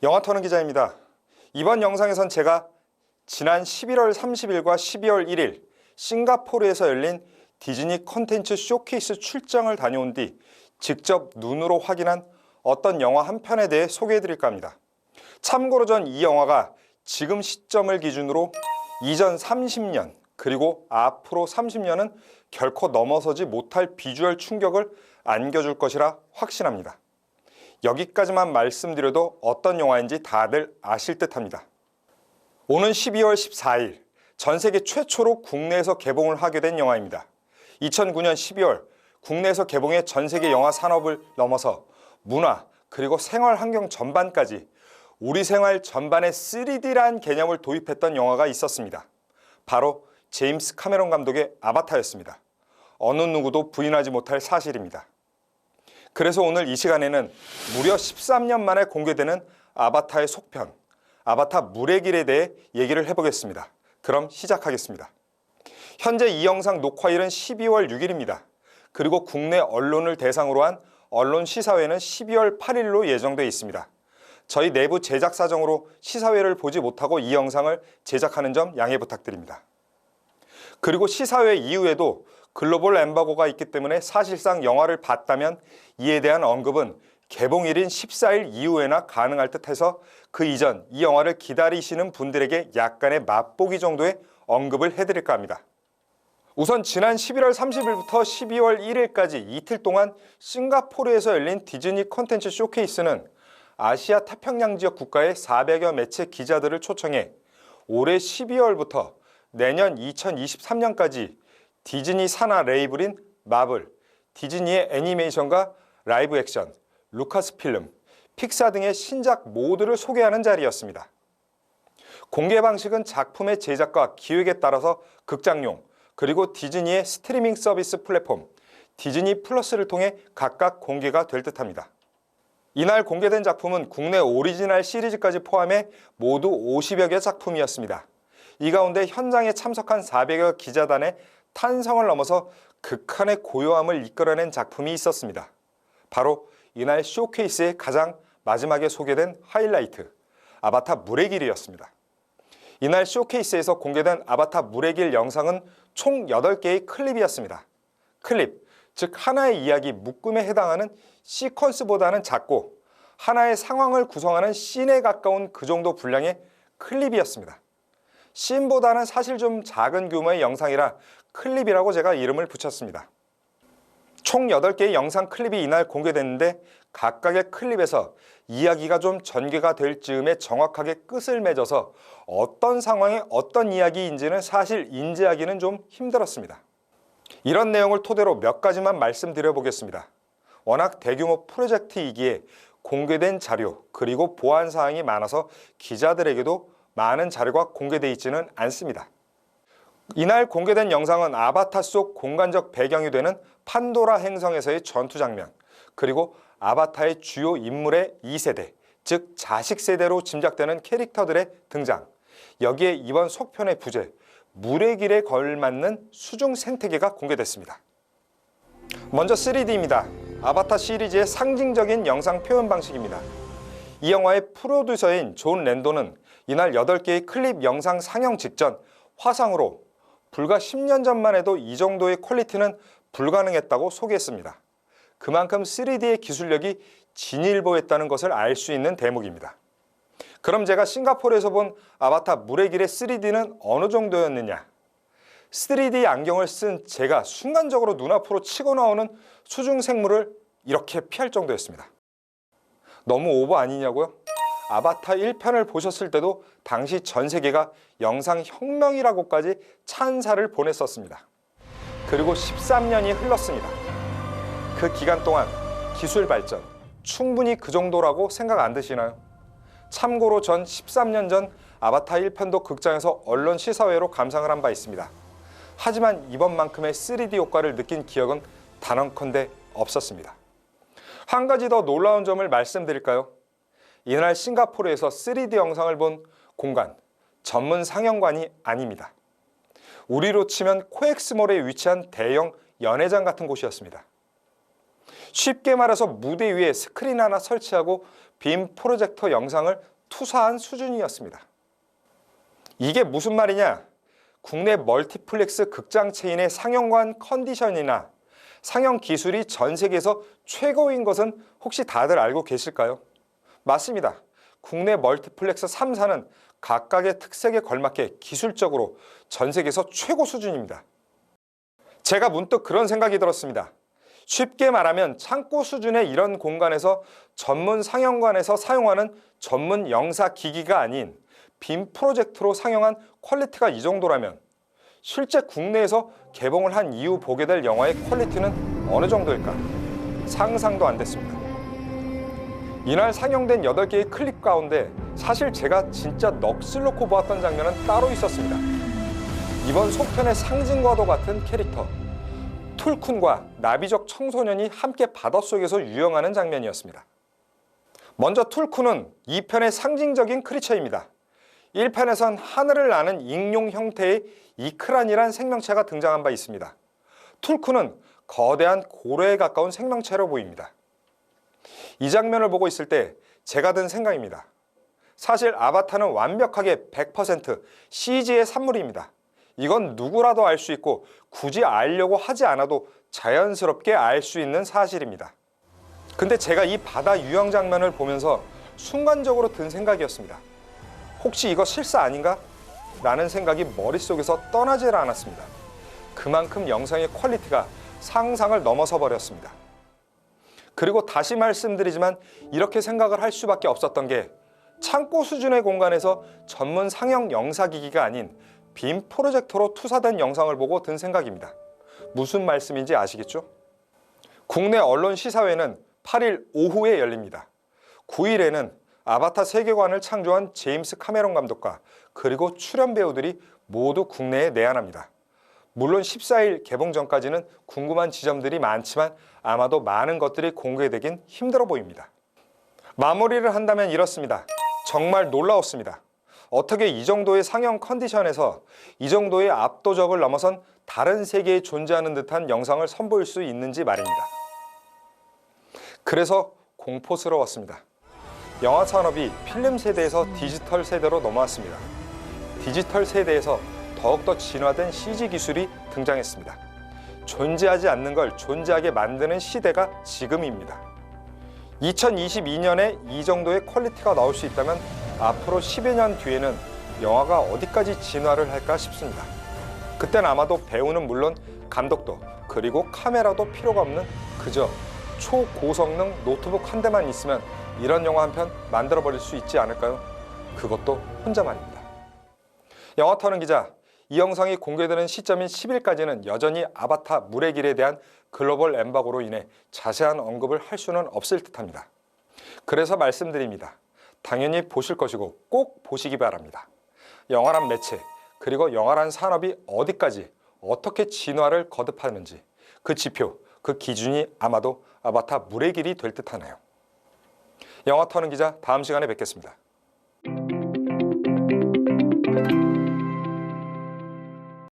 영화터는 기자입니다. 이번 영상에선 제가 지난 11월 30일과 12월 1일 싱가포르에서 열린 디즈니 콘텐츠 쇼케이스 출장을 다녀온 뒤 직접 눈으로 확인한 어떤 영화 한 편에 대해 소개해드릴까 합니다. 참고로 전 이 영화가 지금 시점을 기준으로 이전 30년 그리고 앞으로 30년은 결코 넘어서지 못할 비주얼 충격을 안겨줄 것이라 확신합니다. 여기까지만 말씀드려도 어떤 영화인지 다들 아실 듯합니다. 오는 12월 14일 전 세계 최초로 국내에서 개봉을 하게 된 영화입니다. 2009년 12월 국내에서 개봉해 전 세계 영화 산업을 넘어서 문화 그리고 생활 환경 전반까지 우리 생활 전반에 3D란 개념을 도입했던 영화가 있었습니다. 바로 제임스 카메론 감독의 아바타였습니다. 어느 누구도 부인하지 못할 사실입니다. 그래서 오늘 이 시간에는 무려 13년 만에 공개되는 아바타의 속편, 아바타 물의 길에 대해 얘기를 해보겠습니다. 그럼 시작하겠습니다. 현재 이 영상 녹화일은 12월 6일입니다. 그리고 국내 언론을 대상으로 한 언론 시사회는 12월 8일로 예정되어 있습니다. 저희 내부 제작 사정으로 시사회를 보지 못하고 이 영상을 제작하는 점 양해 부탁드립니다. 그리고 시사회 이후에도 글로벌 엠바고가 있기 때문에 사실상 영화를 봤다면 이에 대한 언급은 개봉일인 14일 이후에나 가능할 듯해서 그 이전 이 영화를 기다리시는 분들에게 약간의 맛보기 정도의 언급을 해드릴까 합니다. 우선 지난 11월 30일부터 12월 1일까지 이틀 동안 싱가포르에서 열린 디즈니 콘텐츠 쇼케이스는 아시아 태평양 지역 국가의 400여 매체 기자들을 초청해 올해 12월부터 내년 2023년까지 디즈니 산하 레이블인 마블, 디즈니의 애니메이션과 라이브 액션, 루카스필름, 픽사 등의 신작 모두를 소개하는 자리였습니다. 공개 방식은 작품의 제작과 기획에 따라서 극장용, 그리고 디즈니의 스트리밍 서비스 플랫폼 디즈니 플러스를 통해 각각 공개가 될 듯합니다. 이날 공개된 작품은 국내 오리지널 시리즈까지 포함해 모두 50여 개 작품이었습니다. 이 가운데 현장에 참석한 400여 기자단의 탄성을 넘어서 극한의 고요함을 이끌어낸 작품이 있었습니다. 바로 이날 쇼케이스의 가장 마지막에 소개된 하이라이트, 아바타 물의 길이었습니다. 이날 쇼케이스에서 공개된 아바타 물의 길 영상은 총 8개의 클립이었습니다. 클립, 즉 하나의 이야기 묶음에 해당하는 시퀀스보다는 작고 하나의 상황을 구성하는 씬에 가까운 그 정도 분량의 클립이었습니다. 씬보다는 사실 좀 작은 규모의 영상이라 클립이라고 제가 이름을 붙였습니다. 총 8개의 영상 클립이 이날 공개됐는데 각각의 클립에서 이야기가 좀 전개가 될 즈음에 정확하게 끝을 맺어서 어떤 상황의 어떤 이야기인지는 사실 인지하기는 좀 힘들었습니다. 이런 내용을 토대로 몇 가지만 말씀드려 보겠습니다. 워낙 대규모 프로젝트이기에 공개된 자료 그리고 보안 사항이 많아서 기자들에게도 많은 자료가 공개되어 있지는 않습니다. 이날 공개된 영상은 아바타 속 공간적 배경이 되는 판도라 행성에서의 전투 장면, 그리고 아바타의 주요 인물의 2세대, 즉 자식 세대로 짐작되는 캐릭터들의 등장, 여기에 이번 속편의 부제, 물의 길에 걸맞는 수중 생태계가 공개됐습니다. 먼저 3D입니다. 아바타 시리즈의 상징적인 영상 표현 방식입니다. 이 영화의 프로듀서인 존 랜도는 이날 8개의 클립 영상 상영 직전 화상으로 불과 10년 전만 해도 이 정도의 퀄리티는 불가능했다고 소개했습니다. 그만큼 3D의 기술력이 진일보했다는 것을 알 수 있는 대목입니다. 그럼 제가 싱가포르에서 본 아바타 물의 길의 3D는 어느 정도였느냐? 3D 안경을 쓴 제가 순간적으로 눈앞으로 치고 나오는 수중 생물을 이렇게 피할 정도였습니다. 너무 오버 아니냐고요? 아바타 1편을 보셨을 때도 당시 전 세계가 영상 혁명이라고까지 찬사를 보냈었습니다. 그리고 13년이 흘렀습니다. 그 기간 동안 기술 발전 충분히 그 정도라고 생각 안 드시나요? 참고로 전 13년 전 아바타 1편도 극장에서 언론 시사회로 감상을 한 바 있습니다. 하지만 이번만큼의 3D 효과를 느낀 기억은 단언컨대 없었습니다. 한 가지 더 놀라운 점을 말씀드릴까요? 이날 싱가포르에서 3D 영상을 본 공간, 전문 상영관이 아닙니다. 우리로 치면 코엑스몰에 위치한 대형 연회장 같은 곳이었습니다. 쉽게 말해서 무대 위에 스크린 하나 설치하고 빔 프로젝터 영상을 투사한 수준이었습니다. 이게 무슨 말이냐? 국내 멀티플렉스 극장 체인의 상영관 컨디션이나 상영 기술이 전 세계에서 최고인 것은 혹시 다들 알고 계실까요? 맞습니다. 국내 멀티플렉스 3사는 각각의 특색에 걸맞게 기술적으로 전 세계에서 최고 수준입니다. 제가 문득 그런 생각이 들었습니다. 쉽게 말하면 창고 수준의 이런 공간에서 전문 상영관에서 사용하는 전문 영사 기기가 아닌 빔 프로젝트로 상영한 퀄리티가 이 정도라면 실제 국내에서 개봉을 한 이후 보게 될 영화의 퀄리티는 어느 정도일까? 상상도 안 됐습니다. 이날 상영된 8개의 클립 가운데 사실 제가 진짜 넋을 놓고 보았던 장면은 따로 있었습니다. 이번 속편의 상징과도 같은 캐릭터 툴쿤과 나비족 청소년이 함께 바닷속에서 유영하는 장면이었습니다. 먼저 툴쿤은 2편의 상징적인 크리처입니다. 1편에선 하늘을 나는 익룡 형태의 이크란이란 생명체가 등장한 바 있습니다. 툴쿤은 거대한 고래에 가까운 생명체로 보입니다. 이 장면을 보고 있을 때 제가 든 생각입니다. 사실 아바타는 완벽하게 100% CG의 산물입니다. 이건 누구라도 알 수 있고 굳이 알려고 하지 않아도 자연스럽게 알 수 있는 사실입니다. 근데 제가 이 바다 유영 장면을 보면서 순간적으로 든 생각이었습니다. 혹시 이거 실사 아닌가? 라는 생각이 머릿속에서 떠나질 않았습니다. 그만큼 영상의 퀄리티가 상상을 넘어서 버렸습니다. 그리고 다시 말씀드리지만 이렇게 생각을 할 수밖에 없었던 게 창고 수준의 공간에서 전문 상영 영사기기가 아닌 빔 프로젝터로 투사된 영상을 보고 든 생각입니다. 무슨 말씀인지 아시겠죠? 국내 언론 시사회는 8일 오후에 열립니다. 9일에는 아바타 세계관을 창조한 제임스 카메론 감독과 그리고 출연 배우들이 모두 국내에 내한합니다. 물론 14일 개봉 전까지는 궁금한 지점들이 많지만 아마도 많은 것들이 공개되긴 힘들어 보입니다. 마무리를 한다면 이렇습니다. 정말 놀라웠습니다. 어떻게 이 정도의 상영 컨디션에서 이 정도의 압도적을 넘어선 다른 세계에 존재하는 듯한 영상을 선보일 수 있는지 말입니다. 그래서 공포스러웠습니다. 영화 산업이 필름 세대에서 디지털 세대로 넘어왔습니다. 디지털 세대에서 더욱더 진화된 CG 기술이 등장했습니다. 존재하지 않는 걸 존재하게 만드는 시대가 지금입니다. 2022년에 이 정도의 퀄리티가 나올 수 있다면 앞으로 10여 년 뒤에는 영화가 어디까지 진화를 할까 싶습니다. 그땐 아마도 배우는 물론 감독도 그리고 카메라도 필요가 없는 그저 초고성능 노트북 한 대만 있으면 이런 영화 한 편 만들어버릴 수 있지 않을까요? 그것도 혼자 말입니다. 영화터는 기자, 이 영상이 공개되는 시점인 10일까지는 여전히 아바타 물의 길에 대한 글로벌 엠바고로 인해 자세한 언급을 할 수는 없을 듯합니다. 그래서 말씀드립니다. 당연히 보실 것이고 꼭 보시기 바랍니다. 영화란 매체, 그리고 영화란 산업이 어디까지 어떻게 진화를 거듭하는지 그 지표, 그 기준이 아마도 아바타 물의 길이 될 듯하네요. 영화터는 기자, 다음 시간에 뵙겠습니다.